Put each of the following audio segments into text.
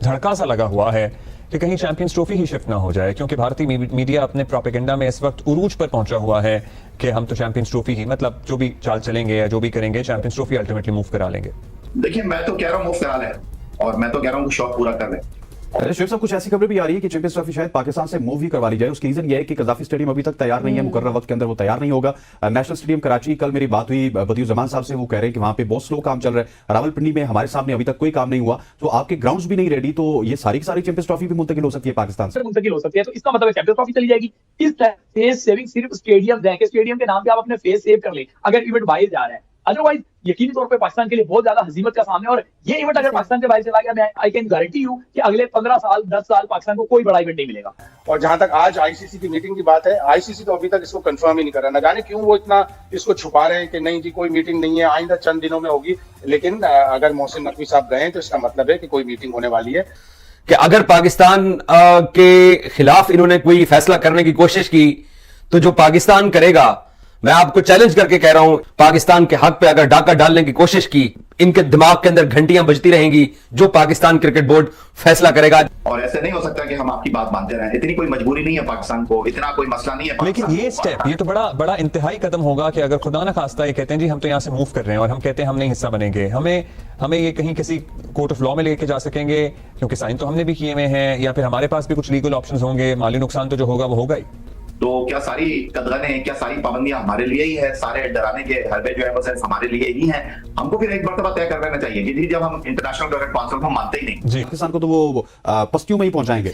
धड़का सा लगा हुआ है कि कहीं चैंपियंस ट्रॉफी ही शिफ्ट ना हो जाए, क्योंकि भारतीय मीडिया अपने प्रोपेगेंडा में इस वक्त उरूज पर पहुंचा हुआ है कि हम तो चैंपियंस ट्रॉफी ही, मतलब जो भी चाल चलेंगे या जो भी करेंगे चैंपियंस ट्रॉफी अल्टीमेटली मूव करा लेंगे। देखिए, मैं तो कह रहा हूँ मूव करा लें, और मैं तो कह रहा हूँ शौक पूरा कर लें। अरे शोएब साहब, कुछ ऐसी खबरें भी आ रही है कि चैंपियंस ट्रॉफी शायद पाकिस्तान से मूव ही करवा ली जाए। उसकी रीजन ये है कि कजाफी स्टेडियम अभी तक तैयार नहीं है, मुकर्रर वक्त के अंदर वो तैयार नहीं होगा। नेशनल स्टेडियम कराची, कल मेरी बात हुई बदियुज़्ज़मान साहब से, वो कह रहे हैं कि वहां पे बहुत स्लो काम चल रहा है। रावलपिंडी में हमारे सामने अभी तक कोई काम नहीं हुआ, तो आपके ग्राउंड्स भी नहीं रेडी, तो ये सारी की सारी चैंपियंस ट्रॉफी भी मुंतकिल हो सकती है पाकिस्तान से। मुंतकिल हो सकती है, तो इसका मतलब चैंपियंस ट्रॉफी चली जाएगी। इस फेस सेविंग सिर्फ स्टेडियम के नाम पे आप अपने फेस सेव कर ले अगर इवेंट बाहर जा रहा है। अदरवाइज यकीनी तौर पे पाकिस्तान के लिए बहुत ज्यादा हजीमत का सामने, और ये इवेंट अगर पाकिस्तान से बाहर चला गया, मैं आई कैन गारंटी यू कि अगले 15 साल 10 साल पाकिस्तान को कोई बड़ा इवेंट नहीं मिलेगा। और जहां तक आज आईसीसी की मीटिंग की बात है, आईसीसी तो अभी तक इसको कंफर्म ही नहीं कर रहा। न जाने क्यों वो इतना इसको छुपा रहे हैं कि नहीं जी कोई मीटिंग नहीं है, आइंदा चंद दिनों में होगी। लेकिन अगर मोहसिन नकवी साहब गए तो इसका मतलब है कि कोई मीटिंग होने वाली है। कि अगर पाकिस्तान के खिलाफ इन्होंने कोई फैसला करने की कोशिश की तो जो पाकिस्तान करेगा, मैं आपको चैलेंज करके कह रहा हूं, पाकिस्तान के हक पे अगर डाका डालने की कोशिश की, इनके दिमाग के अंदर घंटियां बजती रहेंगी जो पाकिस्तान क्रिकेट बोर्ड फैसला करेगा। और ऐसे नहीं हो सकता कि हम आपकी बात मानते रहें, इतनी कोई मजबूरी नहीं है पाकिस्तान को, इतना कोई मसला नहीं है। लेकिन ये स्टेप, ये तो बड़ा बड़ा इंतहाई कदम होगा कि अगर खुदा ना खास्ता ये कहते हैं जी हम तो यहाँ से मूव कर रहे हैं, और हम कहते हैं हम नहीं हिस्सा बनेंगे, हमें ये कहीं किसी कोर्ट ऑफ लॉ में लेके जा सकेंगे, क्योंकि साइन तो हमने भी किए हुए हैं, या फिर हमारे पास भी कुछ लीगल ऑप्शंस होंगे, माली नुकसान तो जो होगा वो होगा ही। तो क्या सारी कदगने, क्या सारी पाबंदियां हमारे लिए ही है, सारे डराने के हरबे जो है वो सिर्फ हमारे लिए ही हैं? हमको फिर एक मर्तबा तय कर लेना चाहिए कि जी जब हम इंटरनेशनल क्रिकेट काउंसिल को मानते ही नहीं, पाकिस्तान को तो वो पस्तियों में ही पहुंचाएंगे।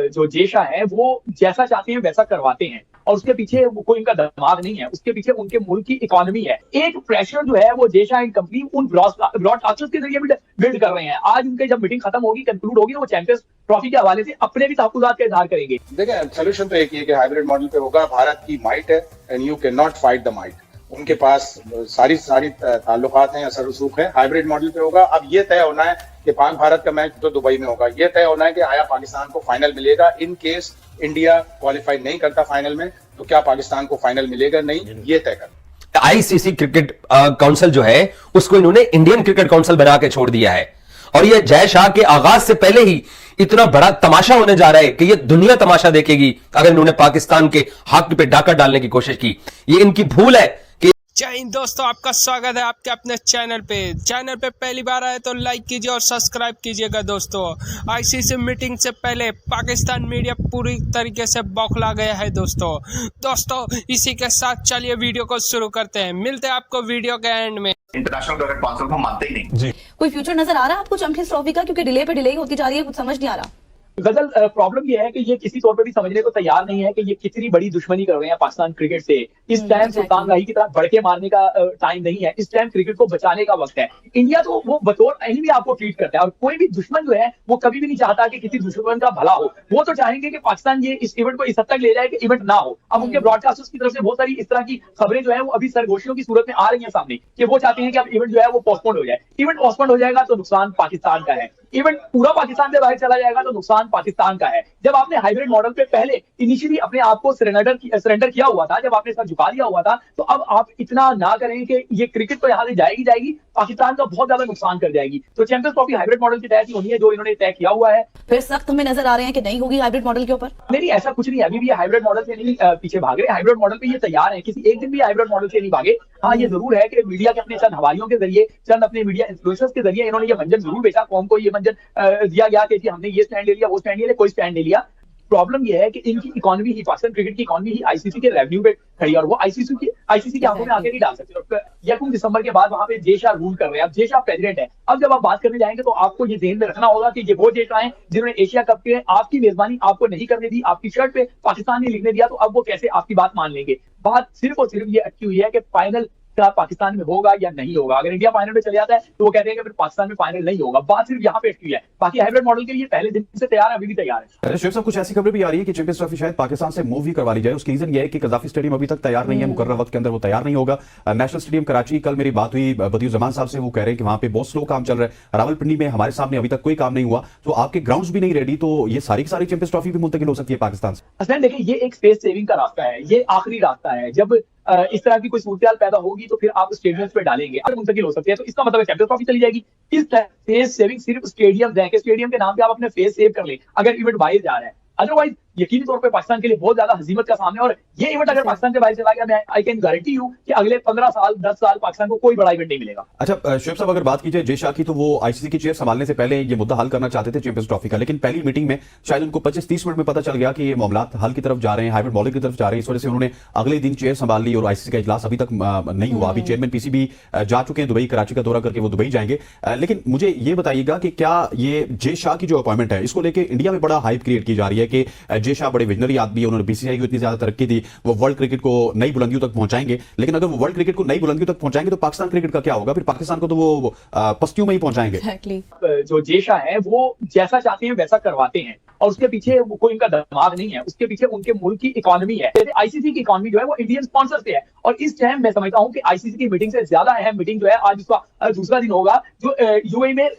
जो जेशा है वो जैसा चाहते हैं वैसा करवाते हैं, और उसके पीछे कोई उनका दिमाग नहीं है, उसके पीछे उनके मुल्क की इकोनॉमी है। एक प्रेशर जो है वो जेशा एंड कंपनी उन ब्रॉडकास्टर्स के जरिए बिल्ड कर रहे हैं। आज उनके जब मीटिंग खत्म होगी, कंक्लूड होगी, तो वो चैंपियंस ट्रॉफी के हवाले से अपने भी तहफ्फुज़ात का इजहार करेंगे। देखिए, सोल्यूशन तो एक ही है कि हाइब्रिड मॉडल पे होगा। भारत की माइट है and you can not fight the might. उनके पास सारी ताल्लुकात हैं, असर रसूख है। हाइब्रिड मॉडल पे होगा। अब ये तय होना है कि पाक भारत का मैच तो दुबई में होगा। ये तय होना है कि आया पाकिस्तान को फाइनल मिलेगा। इन केस इंडिया क्वालिफाई नहीं करता फाइनल में, तो क्या पाकिस्तान को फाइनल मिलेगा? नहीं, ये तय कर। आईसीसी क्रिकेट काउंसिल जो है उसको इन्होंने इंडियन क्रिकेट काउंसिल बना के छोड़ दिया है, और ये जय शाह के आगाज से पहले ही इतना बड़ा तमाशा होने जा रहा है कि ये दुनिया तमाशा देखेगी अगर इन्होंने पाकिस्तान के हक पे डाका डालने की कोशिश की। ये इनकी भूल है कि जय हिंद दोस्तों, आपका स्वागत है आपके अपने चैनल पे पहली बार आए तो लाइक कीजिए और सब्सक्राइब कीजिएगा। दोस्तों, आईसीसी मीटिंग से पहले पाकिस्तान मीडिया पूरी तरीके से बौखला गया है। दोस्तों इसी के साथ चलिए वीडियो को शुरू करते हैं। मिलते हैं आपको वीडियो के एंड में। इंटरनेशनल क्रिकेट काउंसिल को मानते ही नहीं जी। कोई फ्यूचर नजर आ रहा है आपको चैंपियंस ट्रॉफी का? क्योंकि डिले पे डिले होती जा रही है, कुछ समझ नहीं आ रहा। गजल, प्रॉब्लम ये है कि ये किसी तौर पे भी समझने को तैयार नहीं है कि ये कितनी बड़ी दुश्मनी कर रहे हैं पाकिस्तान क्रिकेट से। इस टाइम सुल्तान राही की तरह बढ़के मारने का टाइम नहीं है। इस टाइम क्रिकेट को बचाने का वक्त है। इंडिया तो वो बतौर एनिमी आपको ट्रीट करता है, और कोई भी दुश्मन जो है वो कभी भी नहीं चाहता कि किसी दुश्मन का भला हो। वो तो चाहेंगे कि पाकिस्तान ये इस इवेंट को इस हद तक ले जाए कि इवेंट ना हो। अब उनके ब्रॉडकास्टर्स की तरफ से बहुत सारी इस तरह की खबरें जो है वो अभी सरगोशियों की सूरत में आ रही है सामने, कि वो चाहते हैं कि अब इवेंट जो है वो पोस्टपोन हो जाए। इवेंट पोस्टपोन हो जाएगा तो नुकसान पाकिस्तान का है। इवेंट पूरा पाकिस्तान से बाहर चला जाएगा तो नुकसान पाकिस्तान का है। जब आपने हाइब्रिड मॉडल पे पहले इनिशियली अपने आप को सरेंडर किया हुआ था, जब आपने सर झुका दिया हुआ था, तो अब आप इतना ना करें कि ये क्रिकेट तो यहाँ से जाएगी, पाकिस्तान का बहुत ज्यादा नुकसान कर जाएगी। तो चैंपियंस ट्रॉफी हाइब्रिड मॉडल के तहत ही होनी है जो इन्होंने तय किया हुआ है। फिर सख्त हमें नजर आ रहे हैं कि नहीं होगी हाइब्रिड मॉडल के ऊपर। नहीं, ऐसा कुछ नहीं है। अभी भी हाइब्रिड मॉडल से नहीं पीछे भाग रहे। हाइब्रिड मॉडल पे ये तैयार है, किसी एक दिन भी हाइब्रिड मॉडल से नहीं भागे। हाँ, ये जरूर है कि मीडिया के अपने चंद हवारियों के जरिए, चंद अपने मीडिया इन्फ्लुएंसर्स के जरिए इन्होंने ये मंजर जरूर बेचा। कौम को ये मंजर दिया गया कि हमने ये स्टैंड ले लिया, वो स्टैंड ले लिया, कोई स्टैंड नहीं लिया। प्रॉब्लम ये है कि इनकी इकोनॉमी ही, पाकिस्तान क्रिकेट की इकोनॉमी ही आईसीसी के रेवेन्यू पे खड़ी है, और वो आईसीसी की आंखों में आगे नहीं डाल सकते। 1 दिसंबर के बाद वहां पे जेशा रूल कर रहे हैं। अब जेशा प्रेसिडेंट है। अब जब आप बात करने जाएंगे तो आपको ये ध्यान में रखना होगा कि ये वो जेशा है जिन्होंने एशिया कप के आपकी मेजबानी आपको नहीं करने दी, आपकी शर्ट पे पाकिस्तान ने लिखने दिया, तो अब वो कैसे आपकी बात मान लेंगे? बात सिर्फ और सिर्फ ये अटकी हुई है कि फाइनल पाकिस्तान में होगा या नहीं होगा। अगर इंडिया फाइनल में चले जाता है तो वो कहते हैं कि फिर पाकिस्तान में फाइनल नहीं होगा। बात सिर्फ यहाँ पे अटकी है। बाकी हाइब्रिड मॉडल के लिए पहले दिन से तैयार है, अभी भी तैयार है। अरे शोएब साहब, कुछ ऐसी खबरें भी आ रही है कि चैंपियंस ट्रॉफी शायद पाकिस्तान से मूव ही करवा ली जाए। उसकी रीजन ये है कि कजाफी स्टेडियम अभी तक तैयार नहीं है, मुकर्रर वक्त के अंदर वो तैयार नहीं होगा। नेशनल स्टेडियम कराची, कल मेरी बात हुई बदियुज़्ज़मान साहब से, वो कह रहे हैं कि वहां पे बहुत स्लो काम चल रहा है। रावलपिंडी में हमारे सामने अभी तक कोई काम नहीं हुआ, तो आपके ग्राउंड्स भी नहीं रेडी, तो ये सारी की सारी चैंपियंस ट्रॉफी भी मुंतकिल हो सकती है पाकिस्तान से। असल देखिए, ये एक स्पेस सेविंग का रास्ता है, ये आखिरी रास्ता है। जब इस तरह की कोई सूरत पैदा होगी तो फिर आप स्टेडियम्स पे डालेंगे, अगर मुंतकिल हो सकते हैं तो इसका मतलब चैंपियंस ट्रॉफी चली जाएगी। इस फेस सेविंग सिर्फ स्टेडियम है कि स्टेडियम के नाम पे आप अपने फेस सेव कर लें अगर इवेंट बाहर जा रहा है, अदरवाइज यकीनी तौर पे पाकिस्तान के लिए बहुत ज्यादा हजीमत का सामने। और ये इवेंट अगर पाकिस्तान के बाहर चला गया, मैं आई कैन गारंटी यू कि अगले 15 साल 10 साल पाकिस्तान को कोई बड़ा इवेंट नहीं मिलेगा। अच्छा शुएब साहब, अगर बात कीजिए जय शाह की, तो वो आईसीसी की चेयर संभालने से पहले ये मुद्दा हल करना चाहते थे चैंपियंस ट्रॉफी का, लेकिन पहली मीटिंग में शायद उनको 25-30 मिनट में पता चल गया कि ये मामला हल की तरफ जा रहे हैं, हाइब्रिड मॉडल की तरफ जा रहे हैं। इस वजह से उन्होंने अगले दिन चेयर संभाल ली और आईसीसी का इजलास अभी तक नहीं हुआ। अभी चेयरमैन पीसीबी जा चुके हैं दुबई, कराची का दौरा करके वो दुबई जाएंगे। लेकिन मुझे ये बताइएगा कि क्या ये जय शाह की जो अपॉइंटमेंट है, इसको लेकर इंडिया में बड़ा हाइप क्रिएट की जा रही है कि जय शाह बड़े विजनरी आदमी है, उन्होंने बीसीसीआई को इतनी ज्यादा तरक्की दी, वो वर्ल्ड क्रिकेट को नई बुलंदियों तक पहुंचाएंगे। लेकिन अगर वो वर्ल्ड क्रिकेट को नई बुलंदियों तक पहुंचाएंगे तो पाकिस्तान क्रिकेट का क्या होगा? फिर पाकिस्तान को तो वो पस्तियों में ही पहुंचाएंगे। Exactly. जो जय शाह है वो जैसा चाहते हैं वैसा करवाते हैं, और उसके पीछे कोई इनका दिमाग नहीं है, उसके पीछे उनके मुल्क की इकोनॉमी है। आईसीसी की इकोनॉमी जो है वो इंडियन स्पॉन्सर से है, और इस टाइम मैं समझता हूं कि आईसीसी की मीटिंग से ज्यादा अहम मीटिंग जो है आज उसका दूसरा दिन होगा, जो यूएई में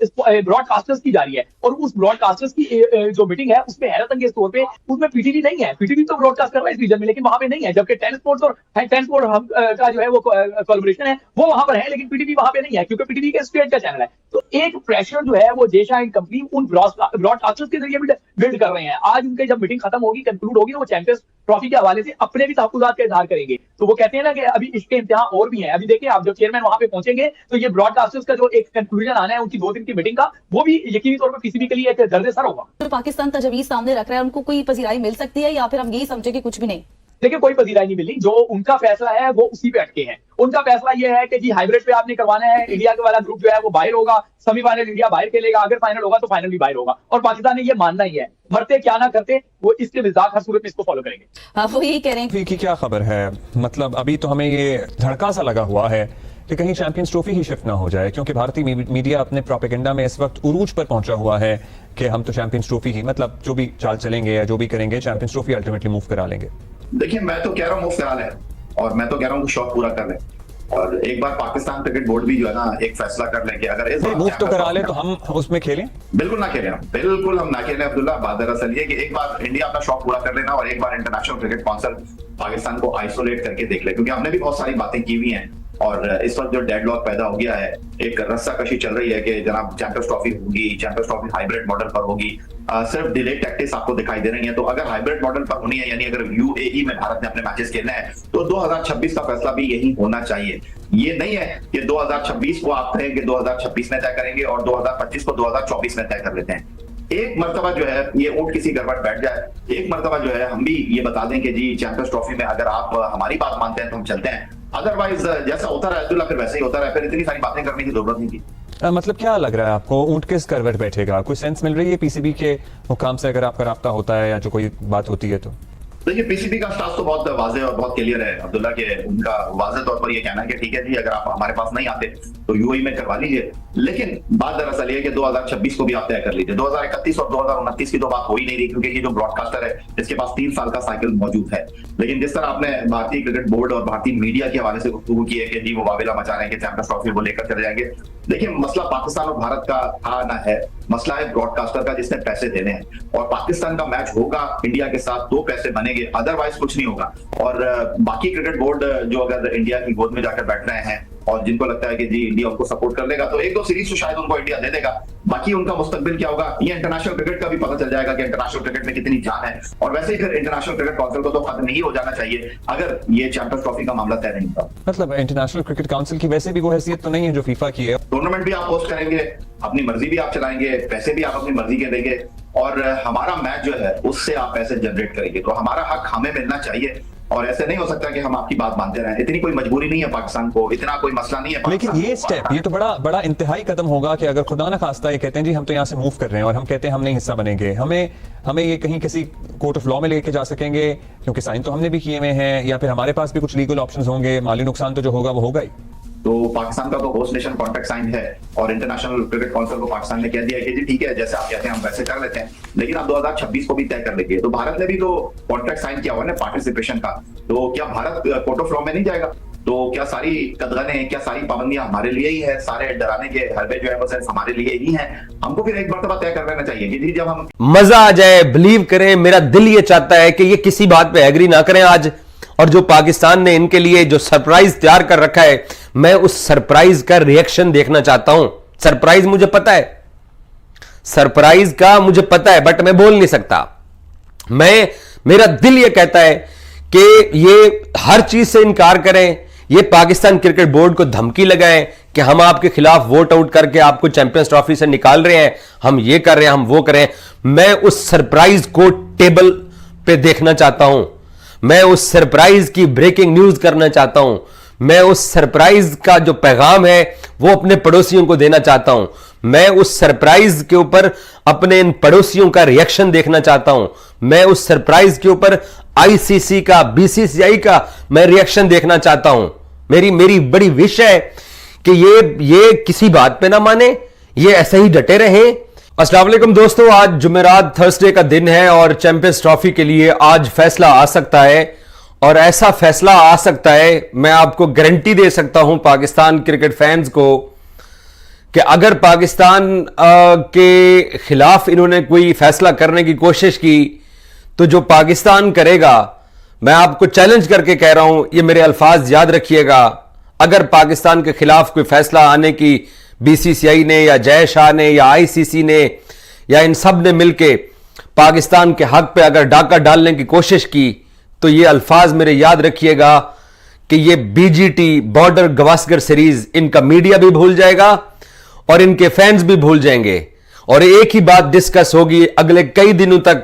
ब्रॉडकास्टर्स की जा रही है। और उस ब्रॉडकास्टर्स की जो मीटिंग है उसमें हैरत अंगेज तौर पे उसमें पीटीवी नहीं है। पीटीवी तो ब्रॉडकास्ट कर रहा है इस रीजन में, लेकिन वहां पे नहीं है, जबकि टेन स्पोर्ट्स और टेन स्पोर्ट का जो है वो कोलैबोरेशन है वो वहां पर है, लेकिन पीटीवी वहां पे नहीं है क्योंकि पीटीवी के स्टेट का चैनल है। तो एक प्रेशर जो है वो जय शाह एंड कंपनी उन ब्रॉडकास्टर्स के जरिए बिल्ड कर रहे हैं। आज उनके जब मीटिंग खत्म होगी, कंक्लूड होगी, वो चैंपियंस ट्रॉफी के हवाले से अपने भी तहफ्फुज़ात का इजहार करेंगे। तो वो कहते हैं ना कि अभी इसके इम्तिहान और भी हैं। अभी देखिए आप जब चेयरमैन वहां पे पहुंचेंगे तो ये ब्रॉडकास्टर्स का जो एक कंक्लूजन आना है उनकी 2 दिन की मीटिंग का, वो भी यकीनी तौर पर पीसीबी के लिए एक दर्द सर होगा। जो पाकिस्तान तजवीज सामने रख रहा है उनको कोई पजीराई मिल सकती है, या फिर हम यही समझे कि कुछ भी नहीं? देखिए कोई पजीराई नहीं मिली, जो उनका फैसला है वो उसी पे अटके हैं। उनका फैसला ये है कि जी हाइब्रिड पे आपने करवाना है, इंडिया के वाला ग्रुप जो है वो बाहर होगा, सेमीफाइनल इंडिया बाहर खेलेगा, अगर फाइनल होगा तो फाइनल भी बाहर होगा, और पाकिस्तान ने ये मानना ही है, मरते क्या ना करते वो इसके मिजाज हर सूरत में इसको फॉलो करेंगे। वो यही कह रहे हैं की क्या खबर है? मतलब अभी तो हमें ये धड़का सा लगा हुआ है कि कहीं चैंपियंस ट्रॉफी ही शिफ्ट ना हो जाए, क्योंकि भारतीय मीडिया अपने प्रोपेगेंडा में इस वक्त उरूज पर पहुंचा हुआ है कि हम तो चैंपियंस ट्रॉफी ही, मतलब जो भी चाल चलेंगे या जो भी करेंगे चैंपियंस ट्रॉफी अल्टीमेटली मूव करा लेंगे। देखिए मैं तो कह रहा हूँ मूव करा लें, और मैं तो कह रहा हूँ शौक पूरा कर लें, और एक बार पाकिस्तान क्रिकेट बोर्ड भी जो है ना एक फैसला कर ले कि अगर इस बार मूव तो करा ले तो हम उसमें खेलें। बिल्कुल ना खेलें, बिल्कुल हम ना खेलें अब्दुल्ला। बात दरअसल ये कि एक बार इंडिया अपना शौक पूरा कर लेना और एक बार इंटरनेशनल क्रिकेट काउंसिल पाकिस्तान को आइसोलेट करके देख ले, क्योंकि हमने भी बहुत सारी बातें की हुई हैं और इस वक्त जो डेडलॉक पैदा हो गया है, एक रस्साकशी चल रही है कि जनाब चैंपियंस ट्रॉफी होगी, चैंपियंस ट्रॉफी हाइब्रिड मॉडल पर होगी, सिर्फ डिले टैक्टिक्स आपको दिखाई दे रही है। तो अगर हाइब्रिड मॉडल पर होनी है, यानी अगर यूएई में भारत ने अपने मैचेस खेलना है, तो 2026 का फैसला भी यही होना चाहिए। ये नहीं है कि 2026 को आप कहें कि 2026 में तय करेंगे और 2025 को 2024 में तय कर लेते हैं। एक मर्तबा जो है ये ऊंट किसी गड़बड़ बैठ जाए, एक मर्तबा जो है हम भी ये बता दें कि जी चैंपियंस ट्रॉफी में अगर आप हमारी बात मानते हैं तो हम चलते हैं, अदरवाइज जैसा होता रहा अब्दुल्ला फिर वैसे ही होता रहा, फिर इतनी सारी बातें करने की जरूरत नहीं थी। मतलब क्या लग रहा है आपको, ऊंट किस करवट बैठेगा? कोई सेंस मिल रही है पीसीबी के हुकाम से अगर आपका राब्ता होता है या जो कोई बात होती है तो? देखिए पीसीबी का स्टाफ तो बहुत वाज़ेह और बहुत क्लियर है अब्दुल्ला के, उनका वाज़ेह तौर पर ये कहना है कि ठीक है जी अगर आप हमारे पास नहीं आते तो यूएई में करवा लीजिए, लेकिन बात दरअसल ये कि 2026 को भी आप तय कर लीजिए। 2031 और 2029 की तो बात हो ही नहीं रही, क्योंकि ये जो ब्रॉडकास्टर है इसके पास 3 साल का साइकिल मौजूद है। लेकिन जिस तरह आपने भारतीय क्रिकेट बोर्ड और भारतीय मीडिया के हवाले से गुफ्तगू की है कि जी वो वावेला मचा रहे हैं कि चैंपियंस ट्रॉफी वो लेकर चले जाएंगे, देखिए मसला पाकिस्तान और भारत का था ना है, मसला है ब्रॉडकास्टर का जिसने पैसे देने हैं, और पाकिस्तान का मैच होगा इंडिया के साथ तो पैसे बनेंगे, अदरवाइज कुछ नहीं होगा। और बाकी क्रिकेट बोर्ड जो अगर इंडिया की गोद में जाकर बैठ रहे हैं और जिनको लगता है कि जी इंडिया उनको सपोर्ट कर लेगा तो 1-2 सीरीज तो शायद उनको इंडिया दे देगा, बाकी उनका मुस्तकबिल क्या होगा ये इंटरनेशनल क्रिकेट का भी पता चल जाएगा कि इंटरनेशनल क्रिकेट में कितनी जान है। और वैसे ही फिर इंटरनेशनल क्रिकेट काउंसिल को तो खत्म नहीं हो जाना चाहिए अगर ये चैंपियंस ट्रॉफी का मामला तय नहीं था। मतलब इंटरनेशनल क्रिकेट काउंसिल की वैसे भी वो हैसियत तो नहीं है जो फीफा की है। टूर्नामेंट भी आप होस्ट करेंगे, अपनी मर्जी भी आप चलाएंगे, पैसे भी आप अपनी मर्जी के देंगे, और हमारा मैच जो है उससे आप पैसे जनरेट करेंगे, तो हमारा हक हमें मिलना चाहिए। और ऐसे नहीं हो सकता कि हम आपकी बात मानते रहें, इतनी कोई मजबूरी नहीं है पाकिस्तान को, इतना कोई मसला नहीं है। लेकिन ये स्टेप, ये तो बड़ा इंतहाई कदम होगा कि अगर खुदा ना खास्ता ये कहते हैं जी हम तो यहाँ से मूव कर रहे हैं और हम कहते हैं हम नहीं हिस्सा बनेंगे, हमें ये कहीं किसी कोर्ट ऑफ लॉ में लेके जा सकेंगे, क्योंकि साइन तो हमने भी किए हुए हैं, या फिर हमारे पास भी कुछ लीगल ऑप्शंस होंगे, माली नुकसान तो जो होगा वो होगा ही। तो पाकिस्तान का तो होस्ट नेशन कॉन्ट्रैक्ट साइन है और इंटरनेशनल क्रिकेट काउंसिल को पाकिस्तान ने कह दिया है कि जी ठीक है जैसे आप कहते हैं हम वैसे कर लेते हैं, लेकिन आप 2026 को भी तय कर लेंगे। तो भारत ने भी तो कॉन्ट्रैक्ट साइन किया हुआ है ना पार्टिसिपेशन का, तो क्या भारत कोर्ट ऑफ लॉ में नहीं जाएगा? तो क्या सारी कदगने, क्या सारी पाबंदियां हमारे लिए ही है, सारे डराने के हरबे जो है वो सिर्फ हमारे लिए ही हैं? हमको फिर एक मर्तबा तय कर लेना चाहिए कि जी जब हम मजा आ जाए, बिलीव करें, मेरा दिल ये चाहता है कि ये किसी बात पे एग्री ना करें आज और जो पाकिस्तान ने इनके लिए जो सरप्राइज तैयार कर रखा है, मैं उस सरप्राइज का रिएक्शन देखना चाहता हूं। सरप्राइज मुझे पता है, सरप्राइज का मुझे पता है, बट मैं बोल नहीं सकता। मेरा दिल यह कहता है कि ये हर चीज से इनकार करें, ये पाकिस्तान क्रिकेट बोर्ड को धमकी लगाएं कि हम आपके खिलाफ वोट आउट करके आपको चैंपियंस ट्रॉफी से निकाल रहे हैं, हम ये कर रहे हैं, हम वो करें। मैं उस सरप्राइज को टेबल पे देखना चाहता हूं, मैं उस सरप्राइज की ब्रेकिंग न्यूज करना चाहता हूं, मैं उस सरप्राइज का जो पैगाम है वो अपने पड़ोसियों को देना चाहता हूं, मैं उस सरप्राइज के ऊपर अपने इन पड़ोसियों का रिएक्शन देखना चाहता हूं, मैं उस सरप्राइज के ऊपर आईसीसी का, बीसीसीआई का मैं रिएक्शन देखना चाहता हूं। मेरी बड़ी विश है कि ये किसी बात पे ना माने, ये ऐसे ही डटे रहें। अस्सलाम वालेकुम दोस्तों, आज जुमेरात थर्सडे का दिन है और चैंपियंस ट्रॉफी के लिए आज फैसला आ सकता है, और ऐसा फैसला आ सकता है, मैं आपको गारंटी दे सकता हूं पाकिस्तान क्रिकेट फैंस को, कि अगर पाकिस्तान के खिलाफ इन्होंने कोई फैसला करने की कोशिश की तो जो पाकिस्तान करेगा, मैं आपको चैलेंज करके कह रहा हूं, ये मेरे अल्फाज याद रखिएगा, अगर पाकिस्तान के खिलाफ कोई फैसला आने की बीसीसीआई ने या जय शाह ने या आईसीसी ने या इन सब ने मिलके पाकिस्तान के हक पे अगर डाका डालने की कोशिश की, तो ये अल्फाज मेरे याद रखिएगा कि ये बीजीटी बॉर्डर गवास्कर सीरीज इनका मीडिया भी भूल जाएगा और इनके फैंस भी भूल जाएंगे, और एक ही बात डिस्कस होगी अगले कई दिनों तक,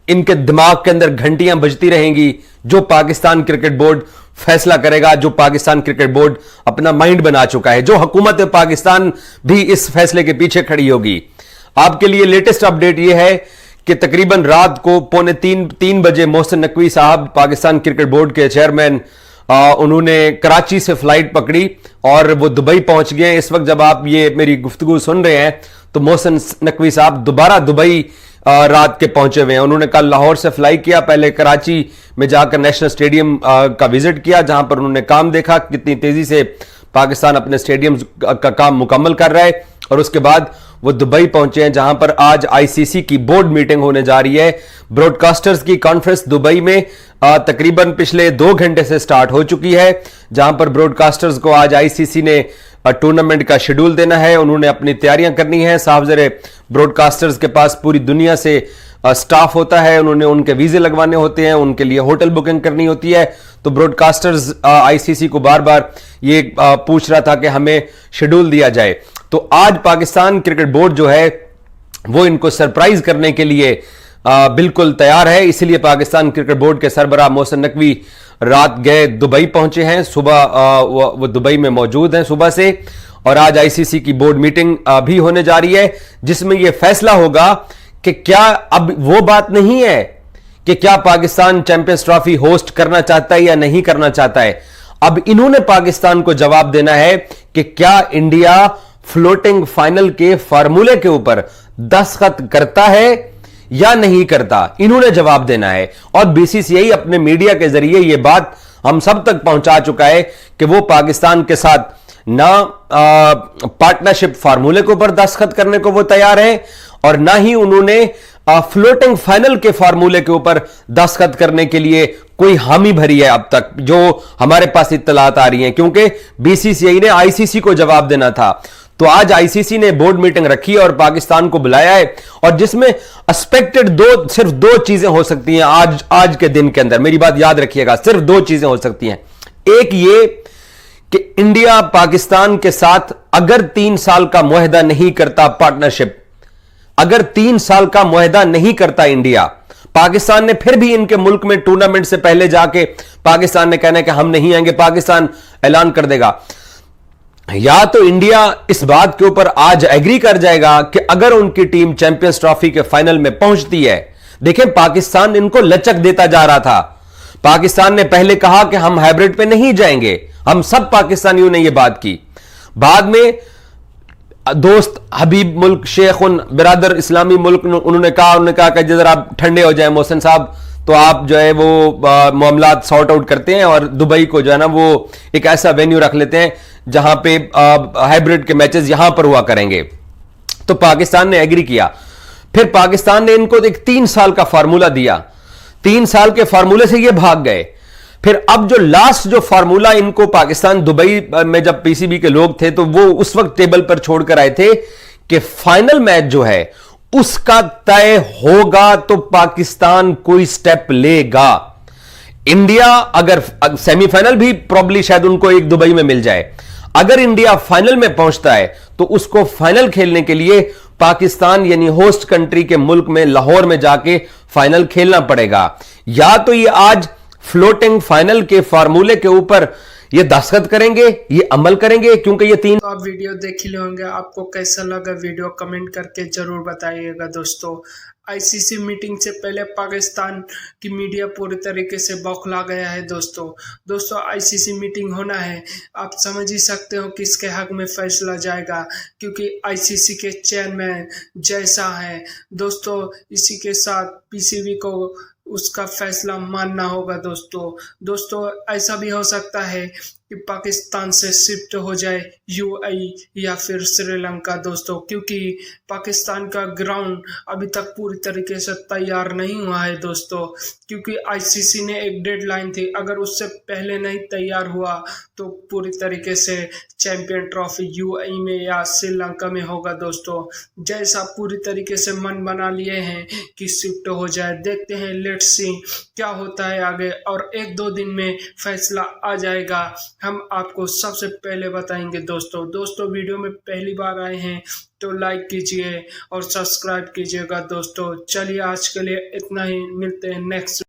इनके दिमाग के अंदर घंटियां बजती रहेंगी, जो पाकिस्तान क्रिकेट बोर्ड फैसला करेगा, जो पाकिस्तान क्रिकेट बोर्ड अपना माइंड बना चुका है, जो हुकूमत पाकिस्तान भी इस फैसले के पीछे खड़ी होगी। आपके लिए लेटेस्ट अपडेट यह है कि तकरीबन रात को 2:45 बजे मोहसिन नकवी साहब, पाकिस्तान क्रिकेट बोर्ड के चेयरमैन, उन्होंने कराची से फ्लाइट पकड़ी और वो दुबई पहुंच गए। इस वक्त जब आप ये मेरी गुफ्तगू सुन रहे हैं तो मोहसिन नकवी साहब दोबारा दुबई रात के पहुंचे हुए हैं। उन्होंने कल लाहौर से फ्लाई किया, पहले कराची में जाकर नेशनल स्टेडियम का विजिट किया, जहां पर उन्होंने काम देखा कितनी तेजी से पाकिस्तान अपने स्टेडियम का काम मुकम्मल कर रहा है, और उसके बाद वो दुबई पहुंचे हैं, जहां पर आज आईसीसी की बोर्ड मीटिंग होने जा रही है। ब्रॉडकास्टर्स की कॉन्फ्रेंस दुबई में तकरीबन पिछले 2 घंटे से स्टार्ट हो चुकी है, जहां पर ब्रॉडकास्टर्स को आज आईसीसी ने टूर्नामेंट का शेड्यूल देना है, उन्होंने अपनी तैयारियां करनी है। साहब-ज़रे ब्रॉडकास्टर्स के पास पूरी दुनिया से स्टाफ होता है, उन्होंने उनके वीजे लगवाने होते हैं, उनके लिए होटल बुकिंग करनी होती है। तो ब्रॉडकास्टर्स आईसीसी को बार बार ये पूछ रहा था कि हमें शेड्यूल दिया जाए। तो आज पाकिस्तान क्रिकेट बोर्ड जो है वो इनको सरप्राइज करने के लिए बिल्कुल तैयार है, इसलिए पाकिस्तान क्रिकेट बोर्ड के सरबराह मोहसिन नकवी रात गए दुबई पहुंचे हैं, सुबह वो दुबई में मौजूद हैं सुबह से, और आज आईसीसी की बोर्ड मीटिंग भी होने जा रही है, जिसमें यह फैसला होगा कि क्या अब वो बात नहीं है कि क्या पाकिस्तान चैंपियंस ट्रॉफी होस्ट करना चाहता है या नहीं करना चाहता है। अब इन्होंने पाकिस्तान को जवाब देना है कि क्या इंडिया फ्लोटिंग फाइनल के फार्मूले के ऊपर दस्तखत करता है या नहीं करता, इन्होंने जवाब देना है। और बीसीसीआई अपने मीडिया के जरिए यह बात हम सब तक पहुंचा चुका है कि वो पाकिस्तान के साथ ना पार्टनरशिप फार्मूले के ऊपर दस्तखत करने को वो तैयार है, और ना ही उन्होंने फ्लोटिंग फाइनल के फार्मूले के ऊपर दस्तखत करने के लिए कोई हामी भरी है अब तक, जो हमारे पास इत्तलात आ रही हैं, क्योंकि बीसीसीआई ने आईसीसी को जवाब देना था। तो आज आईसीसी ने बोर्ड मीटिंग रखी और पाकिस्तान को बुलाया है, और जिसमें एक्सपेक्टेड सिर्फ दो चीजें हो सकती हैं आज के दिन के अंदर, मेरी बात याद रखिएगा, सिर्फ 2 चीजें हो सकती हैं। एक ये कि इंडिया पाकिस्तान के साथ अगर 3 साल का मुआहदा नहीं करता, पार्टनरशिप, अगर 3 साल का मुआहदा नहीं करता इंडिया, पाकिस्तान ने फिर भी इनके मुल्क में टूर्नामेंट से पहले जाके पाकिस्तान ने कहना है कि हम नहीं आएंगे, पाकिस्तान ऐलान कर देगा, या तो इंडिया इस बात के ऊपर आज एग्री कर जाएगा कि अगर उनकी टीम चैंपियंस ट्रॉफी के फाइनल में पहुंचती है। देखें, पाकिस्तान इनको लचक देता जा रहा था, पाकिस्तान ने पहले कहा कि हम हाइब्रिड पे नहीं जाएंगे, हम सब पाकिस्तानियों ने यह बात की, बाद में दोस्त हबीब मुल्क शेख उन बिरादर इस्लामी मुल्क उन्होंने कहा कि जरा आप ठंडे हो जाए मोहसिन साहब, तो आप जो है वो मामलात सॉर्ट आउट करते हैं और दुबई को जो है ना वो एक ऐसा वेन्यू रख लेते हैं जहां पे हाइब्रिड के मैचेस यहां पर हुआ करेंगे। तो पाकिस्तान ने एग्री किया, फिर पाकिस्तान ने इनको एक 3 साल का फार्मूला दिया, 3 साल के फार्मूले से ये भाग गए, फिर अब जो लास्ट जो फार्मूला इनको पाकिस्तान दुबई में जब पीसीबी के लोग थे तो वो उस वक्त टेबल पर छोड़कर आए थे कि फाइनल मैच जो है उसका तय होगा तो पाकिस्तान कोई स्टेप लेगा। इंडिया अगर सेमीफाइनल भी प्रॉब्ली शायद उनको एक दुबई में मिल जाए, अगर इंडिया फाइनल में पहुंचता है तो उसको फाइनल खेलने के लिए पाकिस्तान यानी होस्ट कंट्री के मुल्क में लाहौर में जाके फाइनल खेलना पड़ेगा। या तो ये आज फ्लोटिंग फाइनल के फार्मूले के ऊपर ये दस्तखत करेंगे, ये अमल करेंगे, क्योंकि ये तीन। तो आप वीडियो देख ही होंगे, आपको कैसा लगा वीडियो कमेंट करके जरूर बताइएगा दोस्तों। आईसीसी मीटिंग से पहले पाकिस्तान की मीडिया पूरी तरीके से बौखला गया है दोस्तों आईसीसी मीटिंग होना है, आप समझ ही सकते हो किसके हक में फैसला जाएगा, क्योंकि आईसीसी के चेयरमैन जैसा है दोस्तों, इसी के साथ पीसीबी को उसका फैसला मानना होगा दोस्तों ऐसा भी हो सकता है कि पाकिस्तान से शिफ्ट हो जाए यूएई या फिर श्रीलंका दोस्तों, क्योंकि पाकिस्तान का ग्राउंड अभी तक पूरी तरीके से तैयार नहीं हुआ है दोस्तों, क्योंकि आईसीसी ने एक डेडलाइन थी, अगर उससे पहले नहीं तैयार हुआ तो पूरी तरीके से चैंपियन ट्रॉफी यूएई में या श्रीलंका में होगा दोस्तों। जैसा पूरी तरीके से मन बना लिए हैं कि शिफ्ट हो जाए, देखते हैं, लेट्स सी क्या होता है आगे, और 1-2 दिन में फैसला आ जाएगा, हम आपको सबसे पहले बताएंगे दोस्तों वीडियो में पहली बार आए हैं तो लाइक कीजिए और सब्सक्राइब कीजिएगा दोस्तों। चलिए आज के लिए इतना ही, मिलते हैं नेक्स्ट